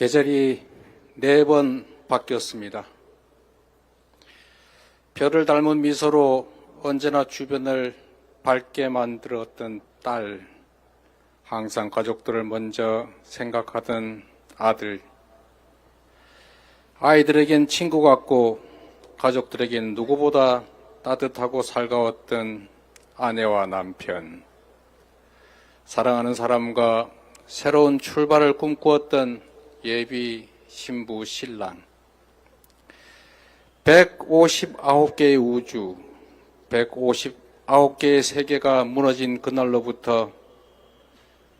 계절이 4번 바뀌었습니다. 별을 닮은 미소로 언제나 주변을 밝게 만들었던 딸, 항상 가족들을 먼저 생각하던 아들, 아이들에겐 친구 같고 가족들에겐 누구보다 따뜻하고 살가웠던 아내와 남편, 사랑하는 사람과 새로운 출발을 꿈꾸었던 예비 신부 신랑, 159개의 우주, 159개의 세계가 무너진 그날로부터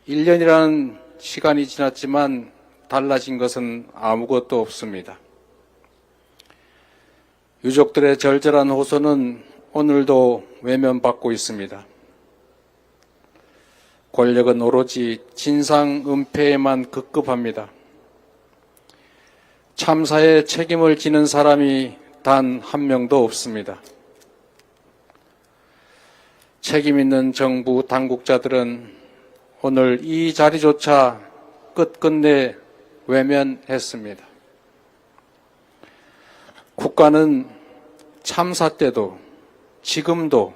1년이라는 시간이 지났지만 달라진 것은 아무것도 없습니다. 유족들의 절절한 호소는 오늘도 외면받고 있습니다. 권력은 오로지 진상 은폐에만 급급합니다. 참사에 책임을 지는 사람이 단 한 명도 없습니다. 책임 있는 정부 당국자들은 오늘 이 자리조차 끝끝내 외면했습니다. 국가는 참사 때도 지금도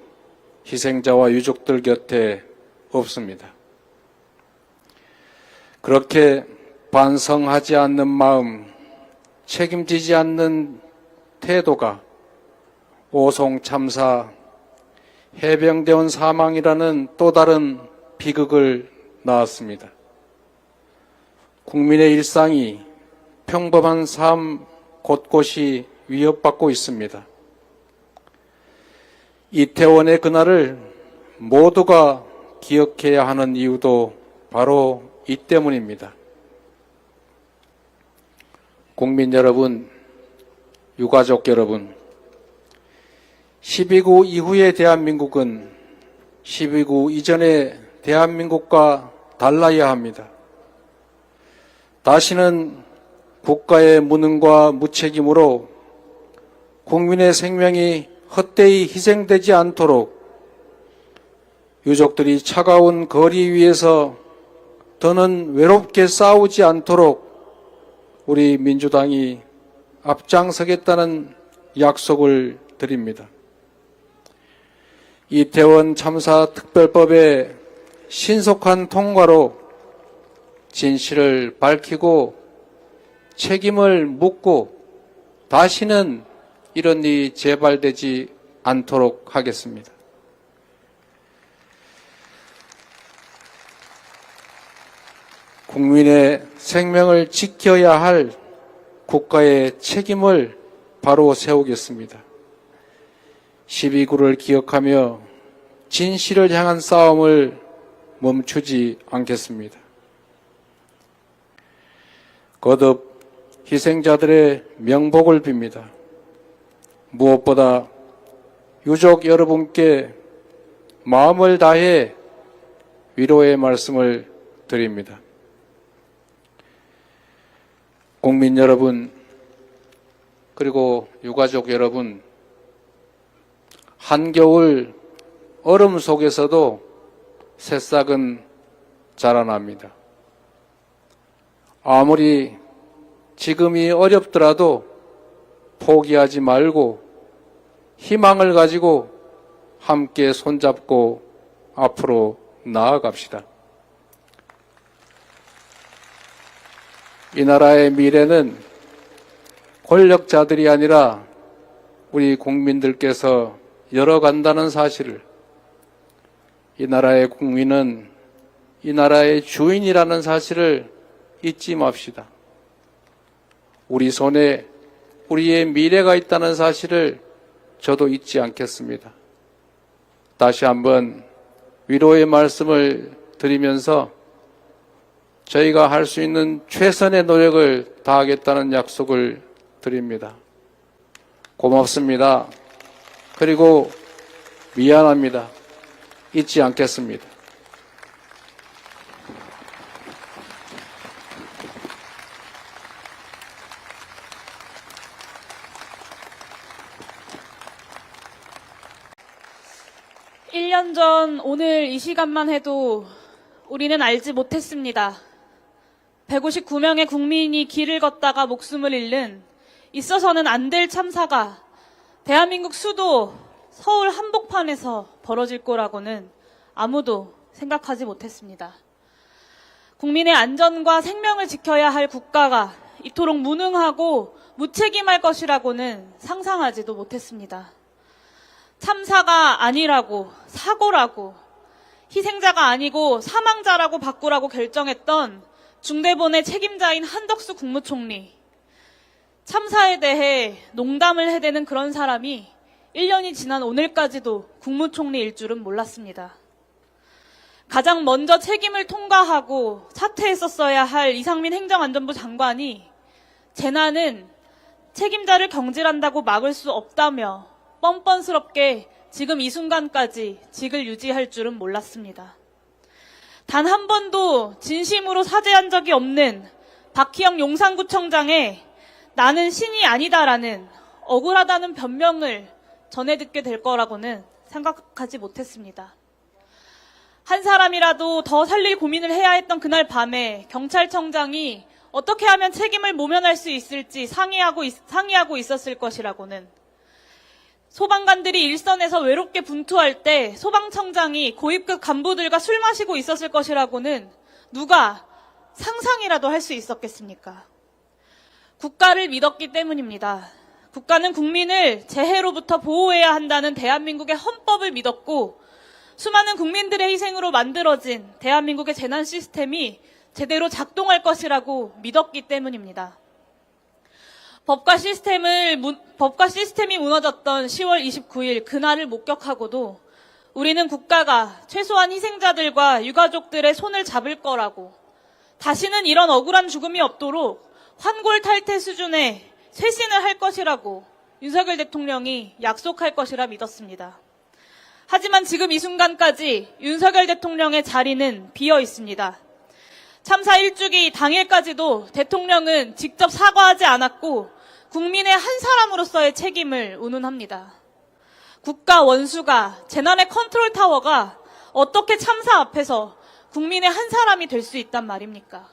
희생자와 유족들 곁에 없습니다. 그렇게 반성하지 않는 마음, 책임지지 않는 태도가 오송 참사, 해병대원 사망이라는 또 다른 비극을 낳았습니다. 국민의 일상이, 평범한 삶 곳곳이 위협받고 있습니다. 이태원의 그날을 모두가 기억해야 하는 이유도 바로 이 때문입니다. 국민 여러분, 유가족 여러분, 12구 이후의 대한민국은 12구 이전의 대한민국과 달라야 합니다. 다시는 국가의 무능과 무책임으로 국민의 생명이 헛되이 희생되지 않도록 유족들이 차가운 거리 위에서 더는 외롭게 싸우지 않도록 우리 민주당이 앞장서겠다는 약속을 드립니다. 이태원 참사 특별법의 신속한 통과로 진실을 밝히고 책임을 묻고 다시는 이런 일이 재발되지 않도록 하겠습니다. 국민의 생명을 지켜야 할 국가의 책임을 바로 세우겠습니다. 12구를 기억하며 진실을 향한 싸움을 멈추지 않겠습니다. 거듭 희생자들의 명복을 빕니다. 무엇보다 유족 여러분께 마음을 다해 위로의 말씀을 드립니다. 국민 여러분, 그리고 유가족 여러분, 한겨울 얼음 속에서도 새싹은 자라납니다. 아무리 지금이 어렵더라도 포기하지 말고 희망을 가지고 함께 손잡고 앞으로 나아갑시다. 이 나라의 미래는 권력자들이 아니라 우리 국민들께서 열어간다는 사실을, 이 나라의 국민은 이 나라의 주인이라는 사실을 잊지 맙시다. 우리 손에 우리의 미래가 있다는 사실을 저도 잊지 않겠습니다. 다시 한번 위로의 말씀을 드리면서 저희가 할 수 있는 최선의 노력을 다하겠다는 약속을 드립니다. 고맙습니다. 그리고 미안합니다. 잊지 않겠습니다. 일 년 전 오늘 이 시간만 해도 우리는 알지 못했습니다. 159명의 국민이 길을 걷다가 목숨을 잃는 있어서는 안 될 참사가 대한민국 수도 서울 한복판에서 벌어질 거라고는 아무도 생각하지 못했습니다. 국민의 안전과 생명을 지켜야 할 국가가 이토록 무능하고 무책임할 것이라고는 상상하지도 못했습니다. 참사가 아니라고, 사고라고, 희생자가 아니고 사망자라고 바꾸라고 결정했던 중대본의 책임자인 한덕수 국무총리. 참사에 대해 농담을 해대는 그런 사람이 1년이 지난 오늘까지도 국무총리일 줄은 몰랐습니다. 가장 먼저 책임을 통과하고 사퇴했었어야 할 이상민 행정안전부 장관이 재난은 책임자를 경질한다고 막을 수 없다며 뻔뻔스럽게 지금 이 순간까지 직을 유지할 줄은 몰랐습니다. 단 한 번도 진심으로 사죄한 적이 없는 박희영 용산구청장의 나는 신이 아니다라는 억울하다는 변명을 전해 듣게 될 거라고는 생각하지 못했습니다. 한 사람이라도 더 살릴 고민을 해야 했던 그날 밤에 경찰청장이 어떻게 하면 책임을 모면할 수 있을지 상의하고 있었을 것이라고는, 소방관들이 일선에서 외롭게 분투할 때 소방청장이 고위급 간부들과 술 마시고 있었을 것이라고는 누가 상상이라도 할 수 있었겠습니까? 국가를 믿었기 때문입니다. 국가는 국민을 재해로부터 보호해야 한다는 대한민국의 헌법을 믿었고, 수많은 국민들의 희생으로 만들어진 대한민국의 재난 시스템이 제대로 작동할 것이라고 믿었기 때문입니다. 법과 시스템이 무너졌던 10월 29일 그날을 목격하고도 우리는 국가가 최소한 희생자들과 유가족들의 손을 잡을 거라고, 다시는 이런 억울한 죽음이 없도록 환골탈태 수준의 쇄신을 할 것이라고 윤석열 대통령이 약속할 것이라 믿었습니다. 하지만 지금 이 순간까지 윤석열 대통령의 자리는 비어 있습니다. 참사 1주기 당일까지도 대통령은 직접 사과하지 않았고 국민의 한 사람으로서의 책임을 운운합니다. 국가 원수가, 재난의 컨트롤 타워가 어떻게 참사 앞에서 국민의 한 사람이 될 수 있단 말입니까?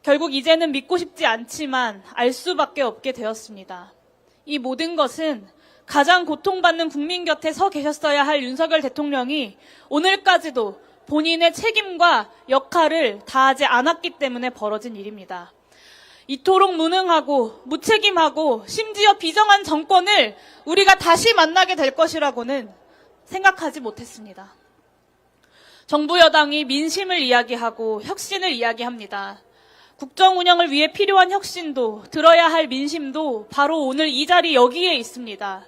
결국 이제는 믿고 싶지 않지만 알 수밖에 없게 되었습니다. 이 모든 것은 가장 고통받는 국민 곁에 서 계셨어야 할 윤석열 대통령이 오늘까지도 본인의 책임과 역할을 다하지 않았기 때문에 벌어진 일입니다. 이토록 무능하고 무책임하고 심지어 비정한 정권을 우리가 다시 만나게 될 것이라고는 생각하지 못했습니다. 정부 여당이 민심을 이야기하고 혁신을 이야기합니다. 국정 운영을 위해 필요한 혁신도, 들어야 할 민심도 바로 오늘 이 자리 여기에 있습니다.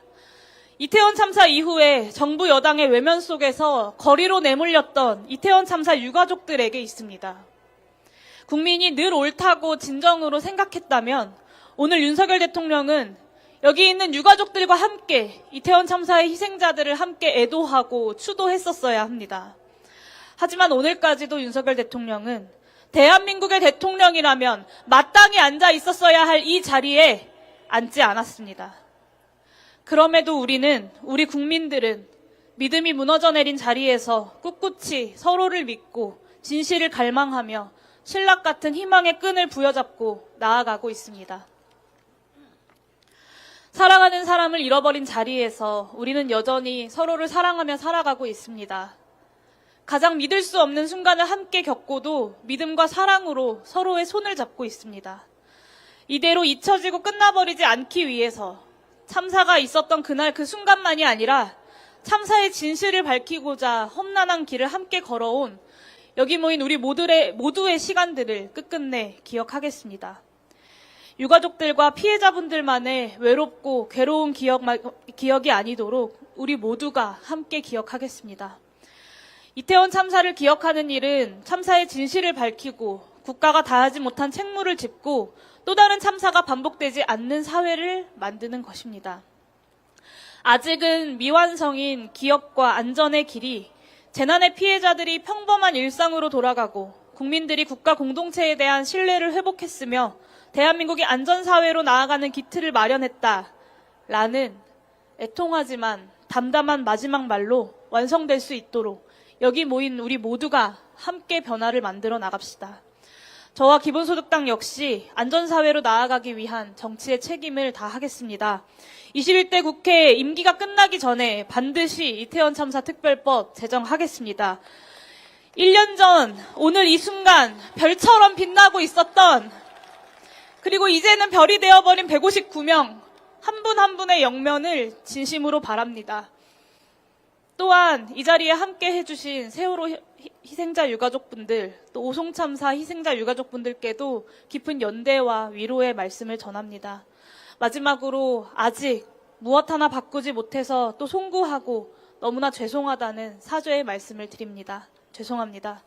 이태원 참사 이후에 정부 여당의 외면 속에서 거리로 내몰렸던 이태원 참사 유가족들에게 있습니다. 국민이 늘 옳다고 진정으로 생각했다면 오늘 윤석열 대통령은 여기 있는 유가족들과 함께 이태원 참사의 희생자들을 함께 애도하고 추도했었어야 합니다. 하지만 오늘까지도 윤석열 대통령은 대한민국의 대통령이라면 마땅히 앉아 있었어야 할 이 자리에 앉지 않았습니다. 그럼에도 우리 국민들은 믿음이 무너져 내린 자리에서 꿋꿋이 서로를 믿고 진실을 갈망하며 신락 같은 희망의 끈을 부여잡고 나아가고 있습니다. 사랑하는 사람을 잃어버린 자리에서 우리는 여전히 서로를 사랑하며 살아가고 있습니다. 가장 믿을 수 없는 순간을 함께 겪고도 믿음과 사랑으로 서로의 손을 잡고 있습니다. 이대로 잊혀지고 끝나버리지 않기 위해서 참사가 있었던 그날 그 순간만이 아니라 참사의 진실을 밝히고자 험난한 길을 함께 걸어온 여기 모인 우리 모두의 시간들을 끝끝내 기억하겠습니다. 유가족들과 피해자분들만의 외롭고 괴로운 기억이 아니도록 우리 모두가 함께 기억하겠습니다. 이태원 참사를 기억하는 일은 참사의 진실을 밝히고 국가가 다하지 못한 책무를 짚고 또 다른 참사가 반복되지 않는 사회를 만드는 것입니다. 아직은 미완성인 기억과 안전의 길이 재난의 피해자들이 평범한 일상으로 돌아가고 국민들이 국가 공동체에 대한 신뢰를 회복했으며 대한민국이 안전사회로 나아가는 기틀을 마련했다라는 애통하지만 담담한 마지막 말로 완성될 수 있도록 여기 모인 우리 모두가 함께 변화를 만들어 나갑시다. 저와 기본소득당 역시 안전사회로 나아가기 위한 정치의 책임을 다하겠습니다. 21대 국회 임기가 끝나기 전에 반드시 이태원 참사 특별법 제정하겠습니다. 1년 전 오늘 이 순간 별처럼 빛나고 있었던, 그리고 이제는 별이 되어버린 159명 한 분 한 분의 영면을 진심으로 바랍니다. 또한 이 자리에 함께 해주신 세월호 희생자 유가족분들, 또 오송참사 희생자 유가족분들께도 깊은 연대와 위로의 말씀을 전합니다. 마지막으로 아직 무엇 하나 바꾸지 못해서 또 송구하고 너무나 죄송하다는 사죄의 말씀을 드립니다. 죄송합니다.